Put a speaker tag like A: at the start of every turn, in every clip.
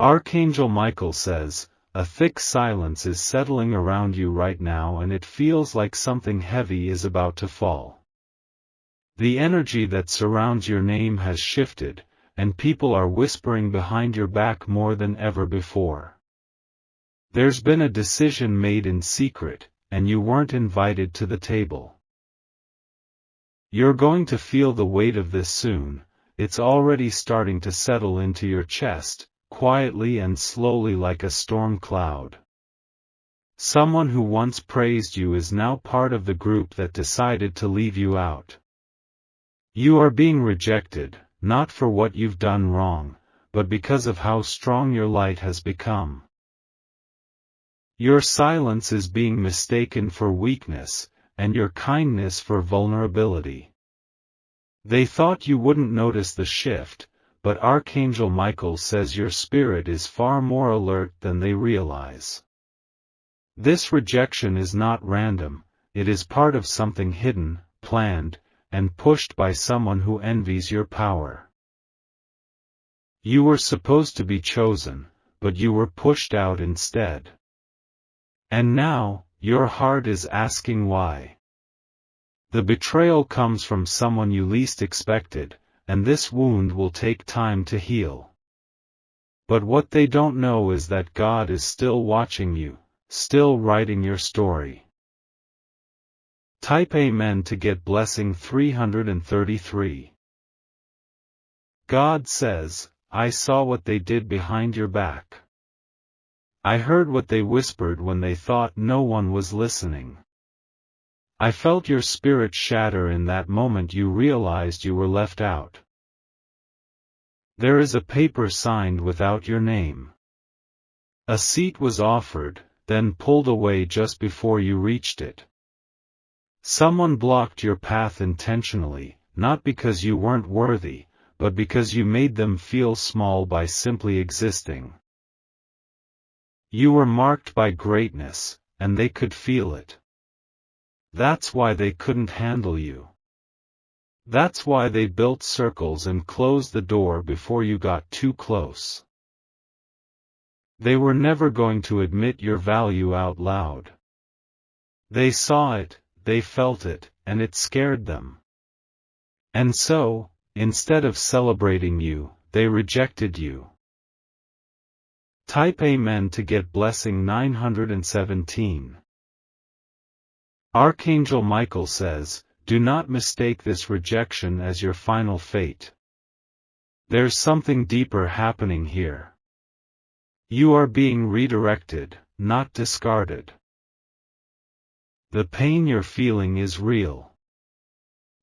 A: Archangel Michael says, a thick silence is settling around you right now and it feels like something heavy is about to fall. The energy that surrounds your name has shifted, and people are whispering behind your back more than ever before. There's been a decision made in secret, and you weren't invited to the table. You're going to feel the weight of this soon. It's already starting to settle into your chest, quietly and slowly like a storm cloud. Someone who once praised you is now part of the group that decided to leave you out. You are being rejected, not for what you've done wrong, but because of how strong your light has become. Your silence is being mistaken for weakness, and your kindness for vulnerability. They thought you wouldn't notice the shift, but Archangel Michael says your spirit is far more alert than they realize. This rejection is not random, it is part of something hidden, planned, and pushed by someone who envies your power. You were supposed to be chosen, but you were pushed out instead. And now, your heart is asking why. The betrayal comes from someone you least expected, and this wound will take time to heal. But what they don't know is that God is still watching you, still writing your story. Type Amen to get blessing 333. God says, I saw what they did behind your back. I heard what they whispered when they thought no one was listening. I felt your spirit shatter in that moment you realized you were left out. There is a paper signed without your name. A seat was offered, then pulled away just before you reached it. Someone blocked your path intentionally, not because you weren't worthy, but because you made them feel small by simply existing. You were marked by greatness, and they could feel it. That's why they couldn't handle you. That's why they built circles and closed the door before you got too close. They were never going to admit your value out loud. They saw it, they felt it, and it scared them. And so, instead of celebrating you, they rejected you. Type Amen to get blessing 917. Archangel Michael says, do not mistake this rejection as your final fate. There's something deeper happening here. You are being redirected, not discarded. The pain you're feeling is real.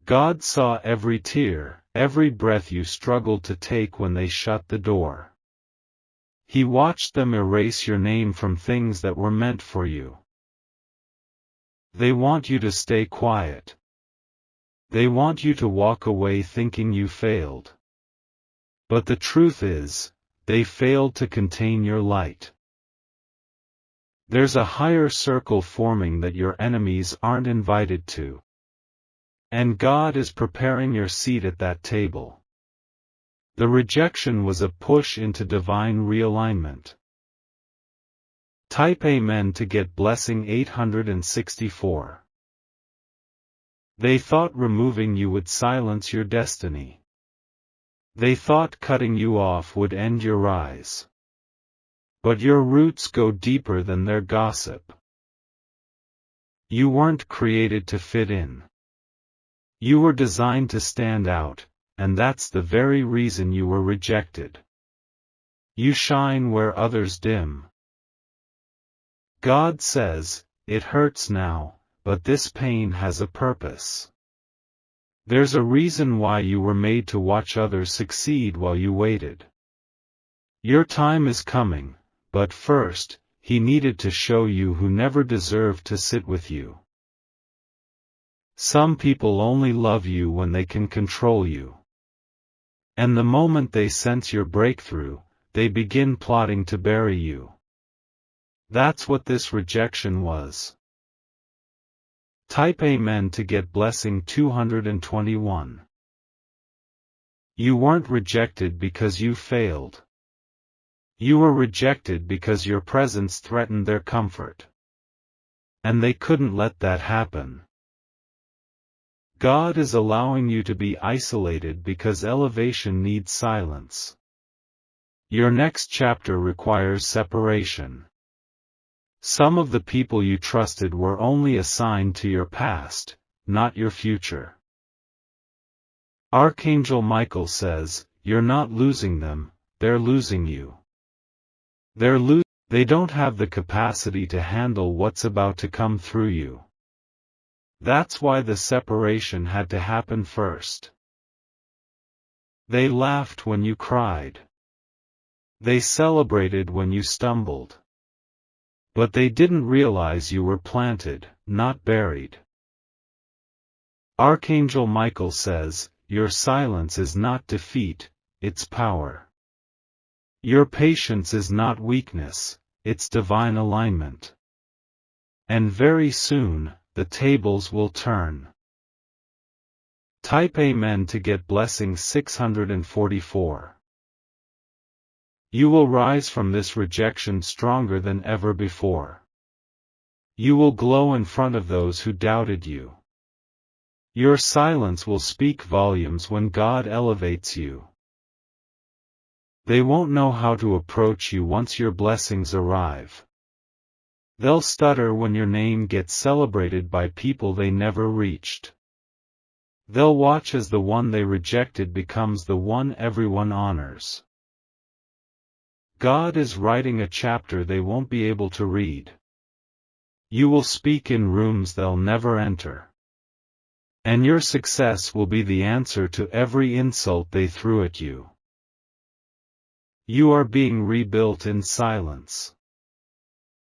A: God saw every tear, every breath you struggled to take when they shut the door. He watched them erase your name from things that were meant for you. They want you to stay quiet. They want you to walk away thinking you failed. But the truth is, they failed to contain your light. There's a higher circle forming that your enemies aren't invited to. And God is preparing your seat at that table. The rejection was a push into divine realignment. Type Amen to get blessing 864. They thought removing you would silence your destiny. They thought cutting you off would end your rise. But your roots go deeper than their gossip. You weren't created to fit in. You were designed to stand out, and that's the very reason you were rejected. You shine where others dim. God says, it hurts now, but this pain has a purpose. There's a reason why you were made to watch others succeed while you waited. Your time is coming, but first, He needed to show you who never deserved to sit with you. Some people only love you when they can control you. And the moment they sense your breakthrough, they begin plotting to bury you. That's what this rejection was. Type Amen to get blessing 221. You weren't rejected because you failed. You were rejected because your presence threatened their comfort. And they couldn't let that happen. God is allowing you to be isolated because elevation needs silence. Your next chapter requires separation. Some of the people you trusted were only a sign to your past, not your future. Archangel Michael says, "You're not losing them, they're losing you." They don't have the capacity to handle what's about to come through you. That's why the separation had to happen first. They laughed when you cried. They celebrated when you stumbled. But they didn't realize you were planted, not buried. Archangel Michael says, "Your silence is not defeat, it's power. Your patience is not weakness, it's divine alignment. And very soon, the tables will turn." Type Amen to get blessing 644. You will rise from this rejection stronger than ever before. You will glow in front of those who doubted you. Your silence will speak volumes when God elevates you. They won't know how to approach you once your blessings arrive. They'll stutter when your name gets celebrated by people they never reached. They'll watch as the one they rejected becomes the one everyone honors. God is writing a chapter they won't be able to read. You will speak in rooms they'll never enter. And your success will be the answer to every insult they threw at you. You are being rebuilt in silence.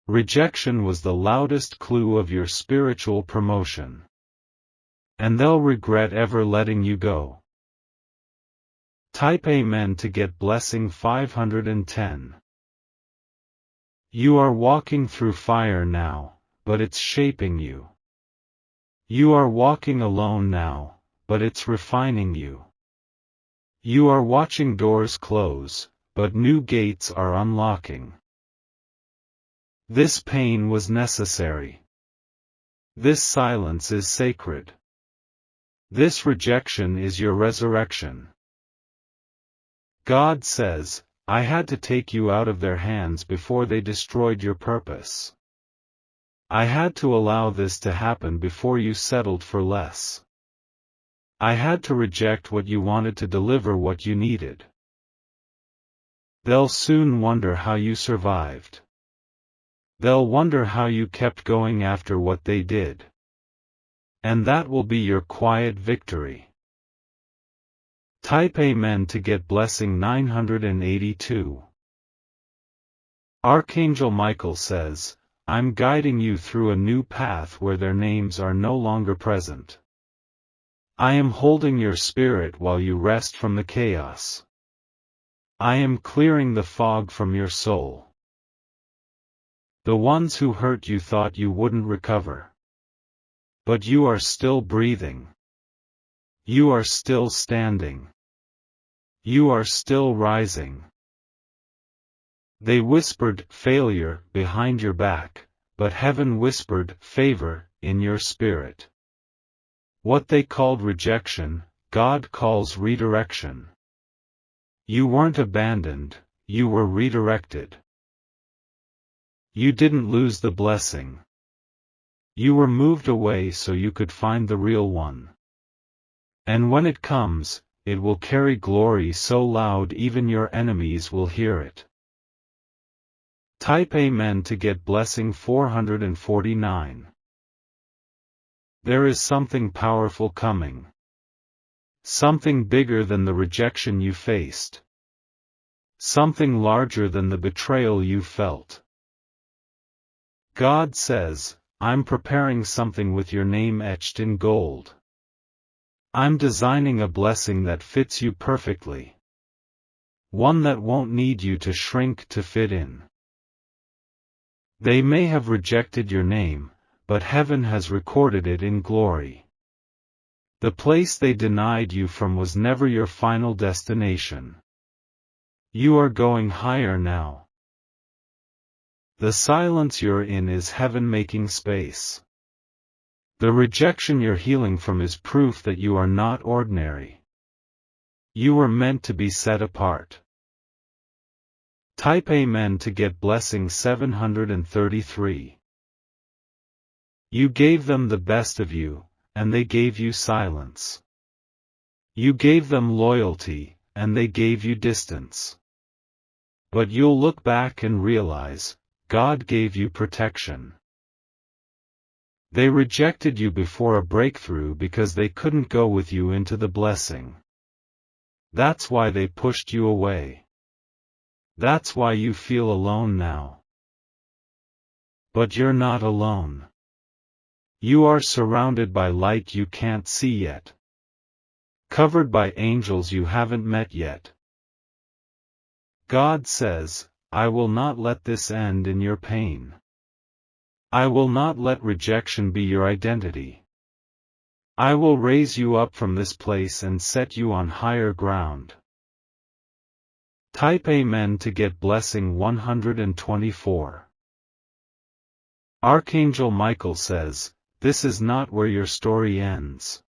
A: Rejection was the loudest clue of your spiritual promotion. And they'll regret ever letting you go. Type Amen to get blessing 510. You are walking through fire now, but it's shaping you. You are walking alone now, but it's refining you. You are watching doors close, but new gates are unlocking. This pain was necessary. This silence is sacred. This rejection is your resurrection. God says, "I had to take you out of their hands before they destroyed your purpose. I had to allow this to happen before you settled for less. I had to reject what you wanted to deliver what you needed." They'll soon wonder how you survived. They'll wonder how you kept going after what they did. And that will be your quiet victory. Type Amen to get blessing 982. Archangel Michael says, "I'm guiding you through a new path where their names are no longer present. I am holding your spirit while you rest from the chaos. I am clearing the fog from your soul. The ones who hurt you thought you wouldn't recover. But you are still breathing. You are still standing. You are still rising." They whispered failure behind your back, but heaven whispered favor in your spirit. What they called rejection, God calls redirection. You weren't abandoned, you were redirected. You didn't lose the blessing. You were moved away so you could find the real one. And when it comes, it will carry glory so loud even your enemies will hear it. Type Amen to get blessing 449. There is something powerful coming. Something bigger than the rejection you faced. Something larger than the betrayal you felt. God says, "I'm preparing something with your name etched in gold. I'm designing a blessing that fits you perfectly. One that won't need you to shrink to fit in." They may have rejected your name, but heaven has recorded it in glory. The place they denied you from was never your final destination. You are going higher now. The silence you're in is heaven making space. The rejection you're healing from is proof that you are not ordinary. You were meant to be set apart. Type Amen to get blessing 733. You gave them the best of you, and they gave you silence. You gave them loyalty, and they gave you distance. But you'll look back and realize, God gave you protection. They rejected you before a breakthrough because they couldn't go with you into the blessing. That's why they pushed you away. That's why you feel alone now. But you're not alone. You are surrounded by light you can't see yet. Covered by angels you haven't met yet. God says, I will not let this end in your pain. I will not let rejection be your identity. I will raise you up from this place and set you on higher ground. Type Amen to get blessing 124. Archangel Michael says, this is not where your story ends.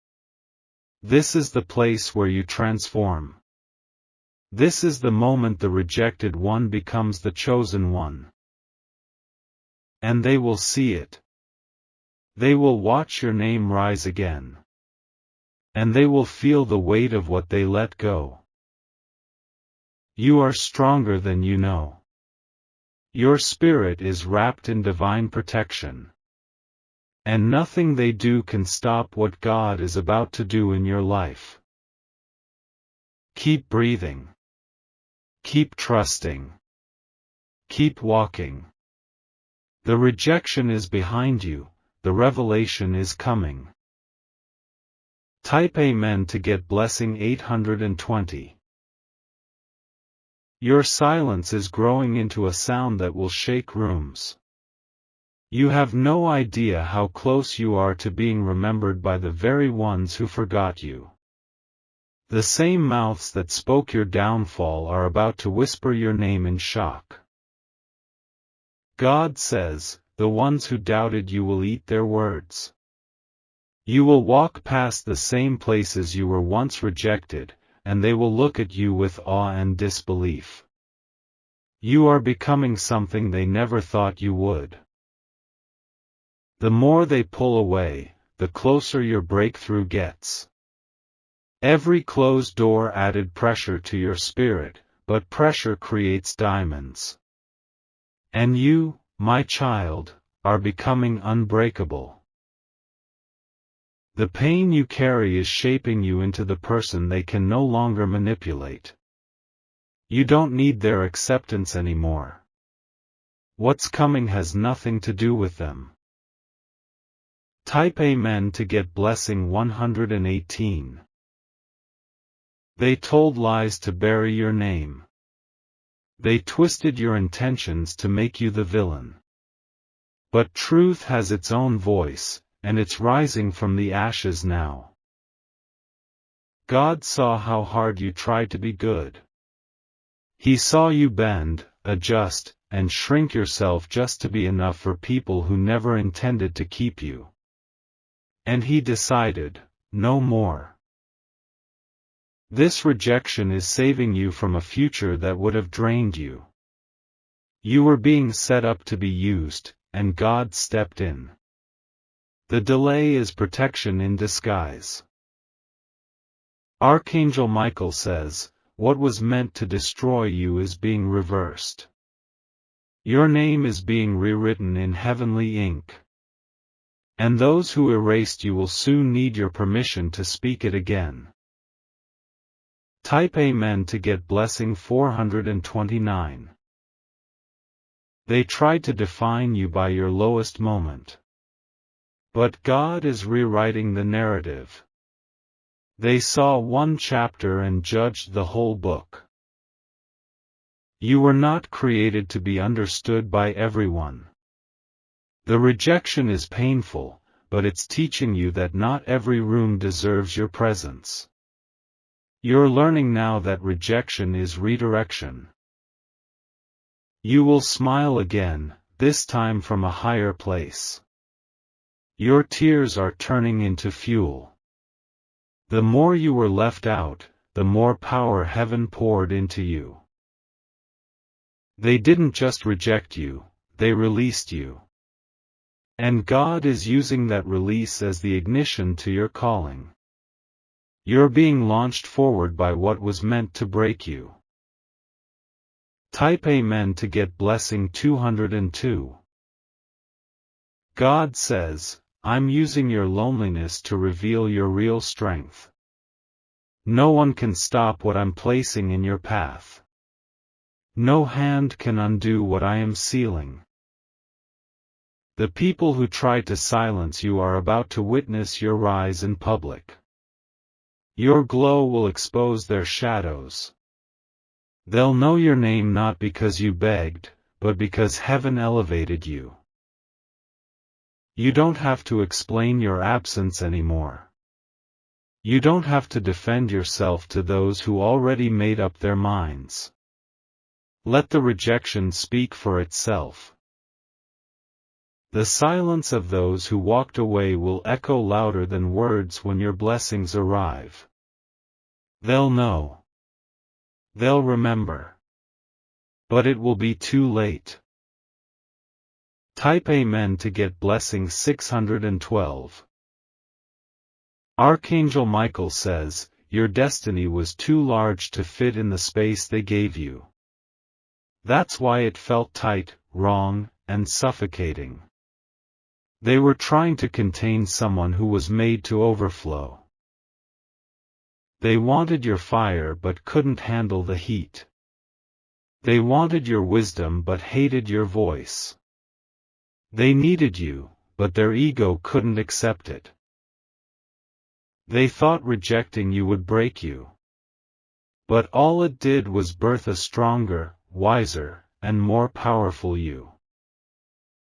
A: This is the place where you transform. This is the moment the rejected one becomes the chosen one. And they will see it. They will watch your name rise again. And they will feel the weight of what they let go. You are stronger than you know. Your spirit is wrapped in divine protection. And nothing they do can stop what God is about to do in your life. Keep breathing. Keep trusting. Keep walking. The rejection is behind you, the revelation is coming. Type Amen to get blessing 820. Your silence is growing into a sound that will shake rooms. You have no idea how close you are to being remembered by the very ones who forgot you. The same mouths that spoke your downfall are about to whisper your name in shock. God says, the ones who doubted you will eat their words. You will walk past the same places you were once rejected, and they will look at you with awe and disbelief. You are becoming something they never thought you would. The more they pull away, the closer your breakthrough gets. Every closed door added pressure to your spirit, but pressure creates diamonds. And you, my child, are becoming unbreakable. The pain you carry is shaping you into the person they can no longer manipulate. You don't need their acceptance anymore. What's coming has nothing to do with them. Type Amen to get blessing 118. They told lies to bury your name. They twisted your intentions to make you the villain. But truth has its own voice, and it's rising from the ashes now. God saw how hard you tried to be good. He saw you bend, adjust, and shrink yourself just to be enough for people who never intended to keep you. And He decided, no more. This rejection is saving you from a future that would have drained you. You were being set up to be used, and God stepped in. The delay is protection in disguise. Archangel Michael says, what was meant to destroy you is being reversed. Your name is being rewritten in heavenly ink. And those who erased you will soon need your permission to speak it again. Type Amen to get blessing 429. They tried to define you by your lowest moment. But God is rewriting the narrative. They saw one chapter and judged the whole book. You were not created to be understood by everyone. The rejection is painful, but it's teaching you that not every room deserves your presence. You're learning now that rejection is redirection. You will smile again, this time from a higher place. Your tears are turning into fuel. The more you were left out, the more power heaven poured into you. They didn't just reject you, they released you. And God is using that release as the ignition to your calling. You're being launched forward by what was meant to break you. Type Amen to get blessing 202. God says, I'm using your loneliness to reveal your real strength. No one can stop what I'm placing in your path. No hand can undo what I am sealing. The people who tried to silence you are about to witness your rise in public. Your glow will expose their shadows. They'll know your name not because you begged, but because heaven elevated you. You don't have to explain your absence anymore. You don't have to defend yourself to those who already made up their minds. Let the rejection speak for itself. The silence of those who walked away will echo louder than words when your blessings arrive. They'll know. They'll remember. But it will be too late. Type Amen to get blessing 612. Archangel Michael says, your destiny was too large to fit in the space they gave you. That's why it felt tight, wrong, and suffocating. They were trying to contain someone who was made to overflow. They wanted your fire but couldn't handle the heat. They wanted your wisdom but hated your voice. They needed you, but their ego couldn't accept it. They thought rejecting you would break you. But all it did was birth a stronger, wiser, and more powerful you.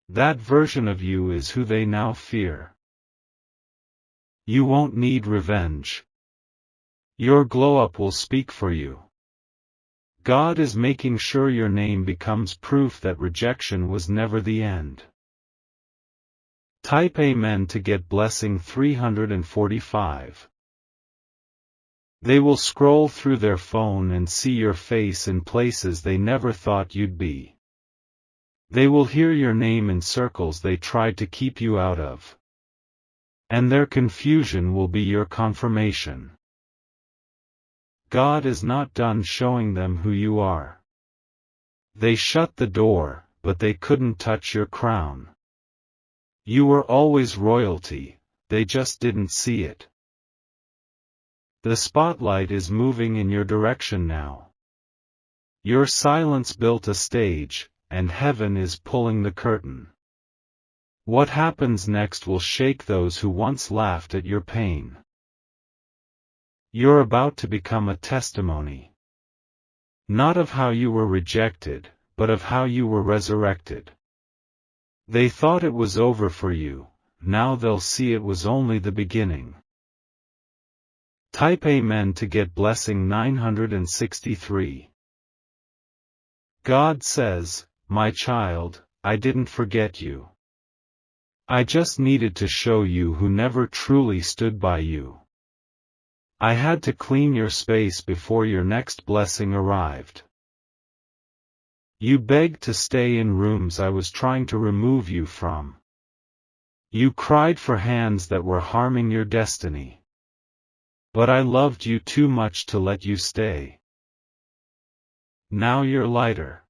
A: That version of you is who they now fear. You won't need revenge. Your glow-up will speak for you. God is making sure your name becomes proof that rejection was never the end. Type Amen to get blessing 345. They will scroll through their phone and see your face in places they never thought you'd be. They will hear your name in circles they tried to keep you out of. And their confusion will be your confirmation. God is not done showing them who you are. They shut the door, but they couldn't touch your crown. You were always royalty, they just didn't see it. The spotlight is moving in your direction now. Your silence built a stage, and heaven is pulling the curtain. What happens next will shake those who once laughed at your pain. You're about to become a testimony. Not of how you were rejected, but of how you were resurrected. They thought it was over for you, now they'll see it was only the beginning. Type Amen to get blessing 963. God says, my child, I didn't forget you. I just needed to show you who never truly stood by you. I had to clean your space before your next blessing arrived. You begged to stay in rooms I was trying to remove you from. You cried for hands that were harming your destiny. But I loved you too much to let you stay. Now you're lighter.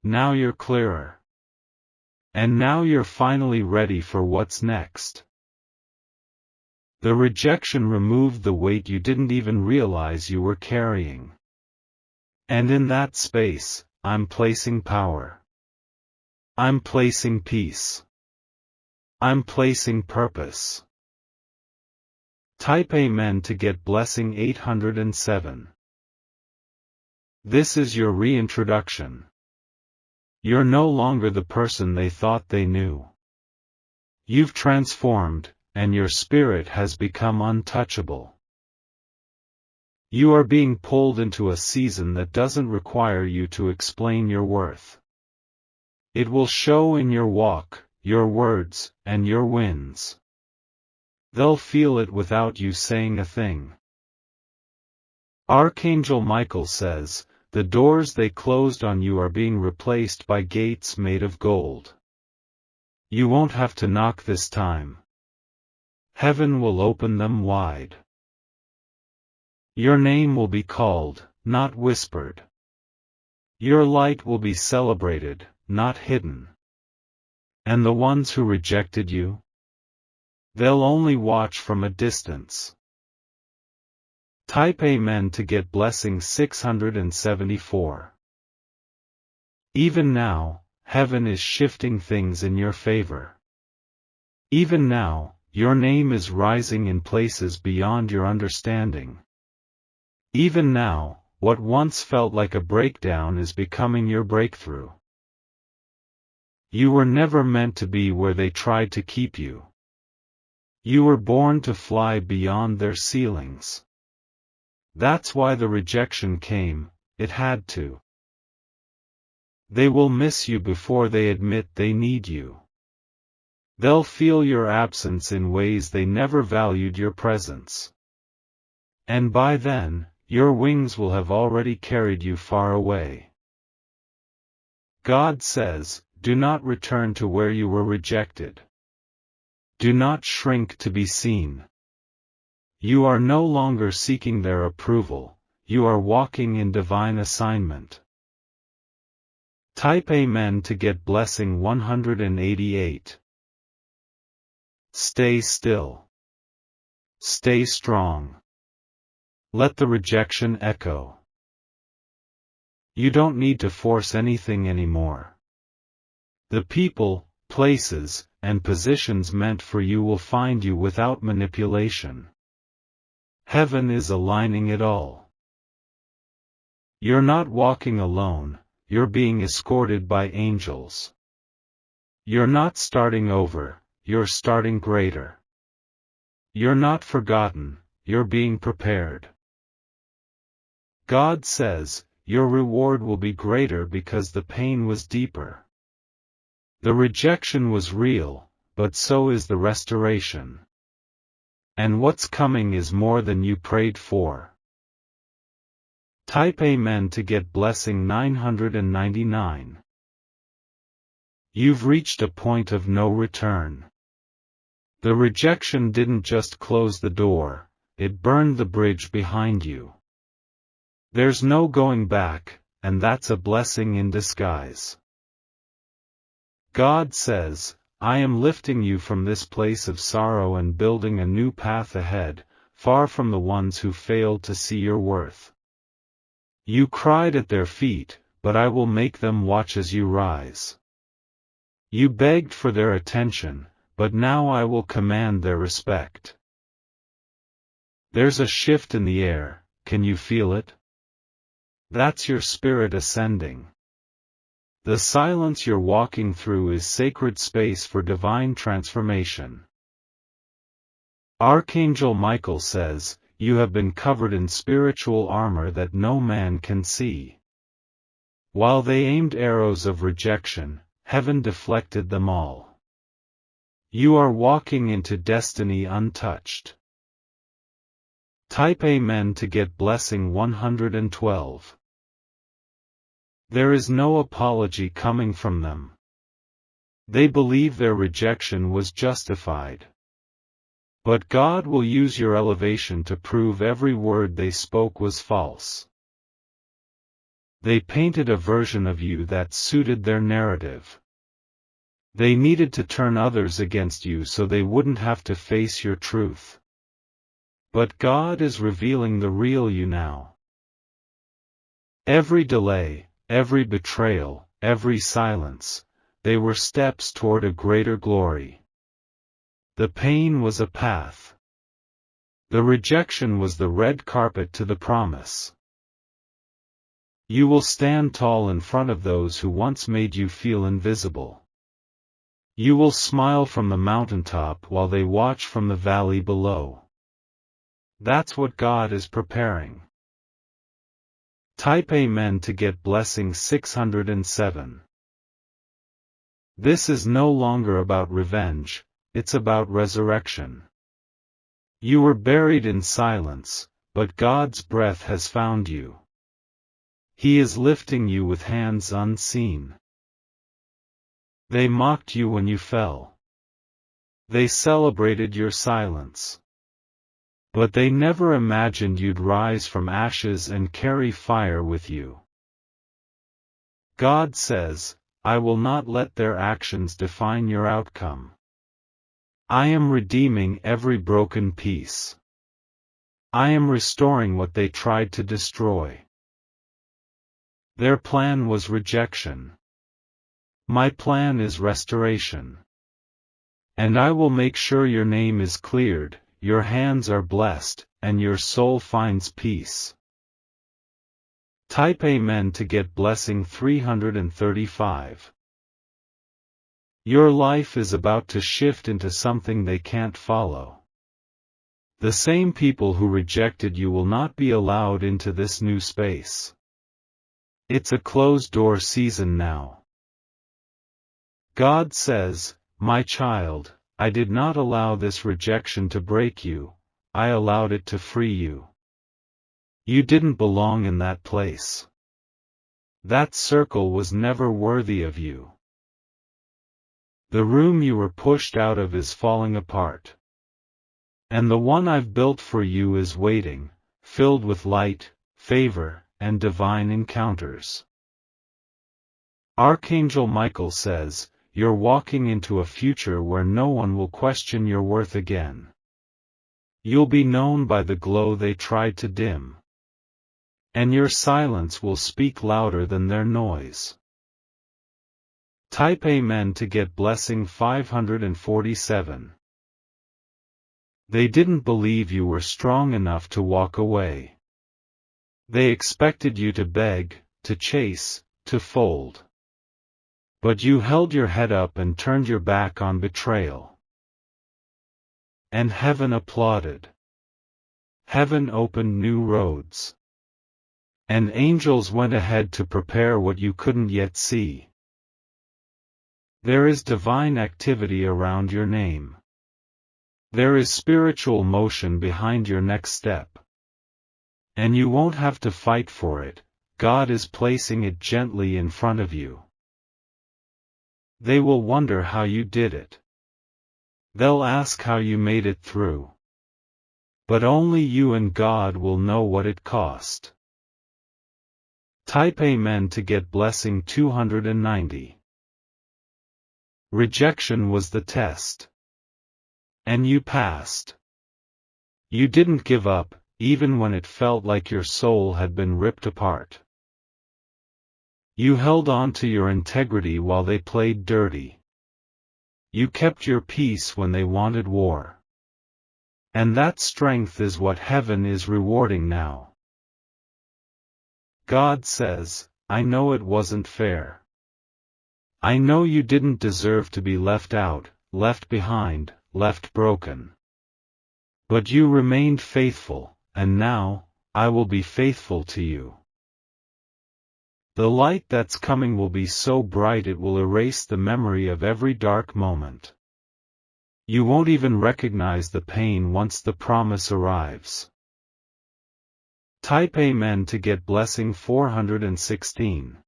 A: Now you're clearer. And now you're finally ready for what's next. The rejection removed the weight you didn't even realize you were carrying. And in that space, I'm placing power. I'm placing peace. I'm placing purpose. Type Amen to get blessing 807. This is your reintroduction. You're no longer the person they thought they knew. You've transformed, and your spirit has become untouchable. You are being pulled into a season that doesn't require you to explain your worth. It will show in your walk, your words, and your wins. They'll feel it without you saying a thing. Archangel Michael says, the doors they closed on you are being replaced by gates made of gold. You won't have to knock this time. Heaven will open them wide. Your name will be called, not whispered. Your light will be celebrated, not hidden. And the ones who rejected you? They'll only watch from a distance. Type Amen to get blessing 674. Even now, heaven is shifting things in your favor. Even now, your name is rising in places beyond your understanding. Even now, what once felt like a breakdown is becoming your breakthrough. You were never meant to be where they tried to keep you. You were born to fly beyond their ceilings. That's why the rejection came, it had to. They will miss you before they admit they need you. They'll feel your absence in ways they never valued your presence. And by then, your wings will have already carried you far away. God says, do not return to where you were rejected. Do not shrink to be seen. You are no longer seeking their approval, you are walking in divine assignment. Type Amen to get blessing 188. Stay still. Stay strong. Let the rejection echo. You don't need to force anything anymore. The people, places, and positions meant for you will find you without manipulation. Heaven is aligning it all. You're not walking alone, you're being escorted by angels. You're not starting over, you're starting greater. You're not forgotten, you're being prepared. God says, your reward will be greater because the pain was deeper. The rejection was real, but so is the restoration. And what's coming is more than you prayed for. Type Amen to get blessing 999. You've reached a point of no return. The rejection didn't just close the door, it burned the bridge behind you. There's no going back, and that's a blessing in disguise. God says, I am lifting you from this place of sorrow and building a new path ahead, far from the ones who failed to see your worth. You cried at their feet, but I will make them watch as you rise. You begged for their attention, but now I will command their respect. There's a shift in the air, can you feel it? That's your spirit ascending. The silence you're walking through is sacred space for divine transformation. Archangel Michael says, you have been covered in spiritual armor that no man can see. While they aimed arrows of rejection, heaven deflected them all. You are walking into destiny untouched. Type Amen to get blessing 112. There is no apology coming from them. They believe their rejection was justified. But God will use your elevation to prove every word they spoke was false. They painted a version of you that suited their narrative. They needed to turn others against you so they wouldn't have to face your truth. But God is revealing the real you now. Every delay, every betrayal, every silence, they were steps toward a greater glory. The pain was a path. The rejection was the red carpet to the promise. You will stand tall in front of those who once made you feel invisible. You will smile from the mountaintop while they watch from the valley below. That's what God is preparing. Type Amen to get blessing 607. This is no longer about revenge, it's about resurrection. You were buried in silence, but God's breath has found you. He is lifting you with hands unseen. They mocked you when you fell. They celebrated your silence. But they never imagined you'd rise from ashes and carry fire with you. God says, I will not let their actions define your outcome. I am redeeming every broken piece. I am restoring what they tried to destroy. Their plan was rejection. My plan is restoration. And I will make sure your name is cleared, your hands are blessed, and your soul finds peace. Type Amen to get blessing 335. Your life is about to shift into something they can't follow. The same people who rejected you will not be allowed into this new space. It's a closed-door season now. God says, my child, I did not allow this rejection to break you, I allowed it to free you. You didn't belong in that place. That circle was never worthy of you. The room you were pushed out of is falling apart. And the one I've built for you is waiting, filled with light, favor, and divine encounters. Archangel Michael says, you're walking into a future where no one will question your worth again. You'll be known by the glow they tried to dim. And your silence will speak louder than their noise. Type Amen to get blessing 547. They didn't believe you were strong enough to walk away. They expected you to beg, to chase, to fold. But you held your head up and turned your back on betrayal. And heaven applauded. Heaven opened new roads. And angels went ahead to prepare what you couldn't yet see. There is divine activity around your name. There is spiritual motion behind your next step. And you won't have to fight for it, God is placing it gently in front of you. They will wonder how you did it. They'll ask how you made it through. But only you and God will know what it cost. Type Amen to get blessing 290. Rejection was the test. And you passed. You didn't give up, even when it felt like your soul had been ripped apart. You held on to your integrity while they played dirty. You kept your peace when they wanted war. And that strength is what heaven is rewarding now. God says, I know it wasn't fair. I know you didn't deserve to be left out, left behind, left broken. But you remained faithful, and now, I will be faithful to you. The light that's coming will be so bright it will erase the memory of every dark moment. You won't even recognize the pain once the promise arrives. Type Amen to get blessing 416.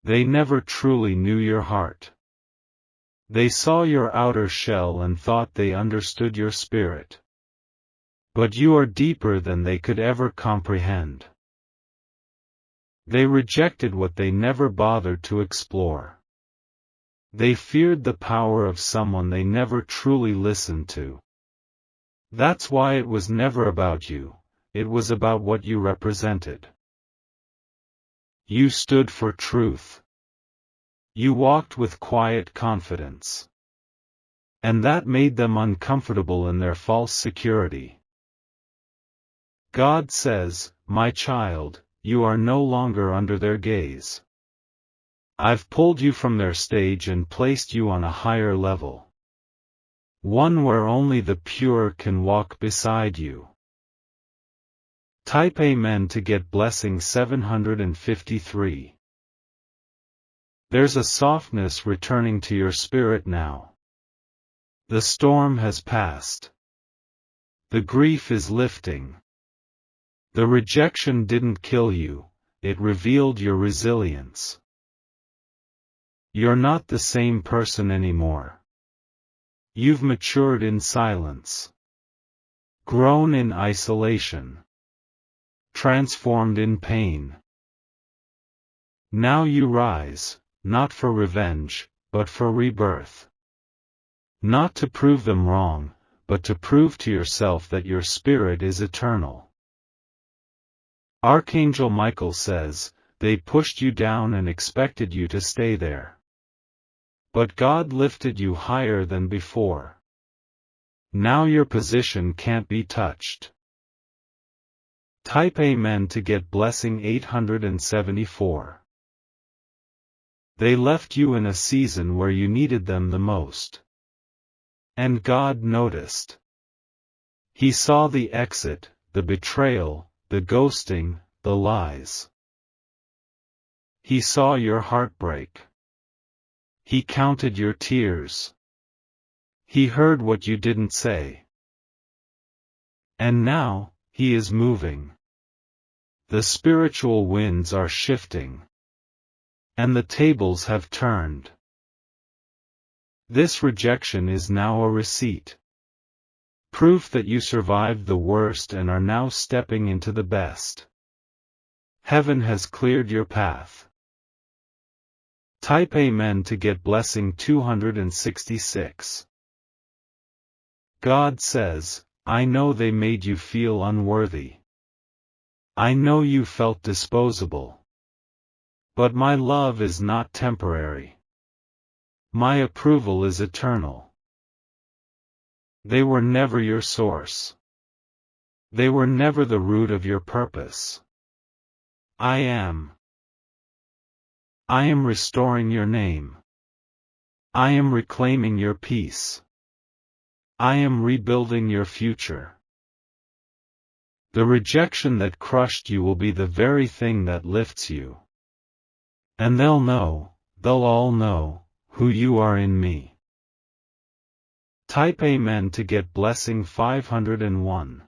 A: They never truly knew your heart. They saw your outer shell and thought they understood your spirit. But you are deeper than they could ever comprehend. They rejected what they never bothered to explore. They feared the power of someone they never truly listened to. That's why it was never about you, it was about what you represented. You stood for truth. You walked with quiet confidence. And that made them uncomfortable in their false security. God says, my child, you are no longer under their gaze. I've pulled you from their stage and placed you on a higher level. One where only the pure can walk beside you. Type Amen to get blessing 753. There's a softness returning to your spirit now. The storm has passed. The grief is lifting. The rejection didn't kill you, it revealed your resilience. You're not the same person anymore. You've matured in silence. Grown in isolation. Transformed in pain. Now you rise, not for revenge, but for rebirth. Not to prove them wrong, but to prove to yourself that your spirit is eternal. Archangel Michael says, they pushed you down and expected you to stay there. But God lifted you higher than before. Now your position can't be touched. Type Amen to get blessing 874. They left you in a season where you needed them the most. And God noticed. He saw the exit, the betrayal, the ghosting, the lies. He saw your heartbreak. He counted your tears. He heard what you didn't say. And now, He is moving. The spiritual winds are shifting. And the tables have turned. This rejection is now a receipt. Proof that you survived the worst and are now stepping into the best. Heaven has cleared your path. Type Amen to get blessing 266. God says, I know they made you feel unworthy. I know you felt disposable. But my love is not temporary. My approval is eternal. They were never your source. They were never the root of your purpose. I am. I am restoring your name. I am reclaiming your peace. I am rebuilding your future. The rejection that crushed you will be the very thing that lifts you. And they'll all know, who you are in me. Type Amen to get blessing 501.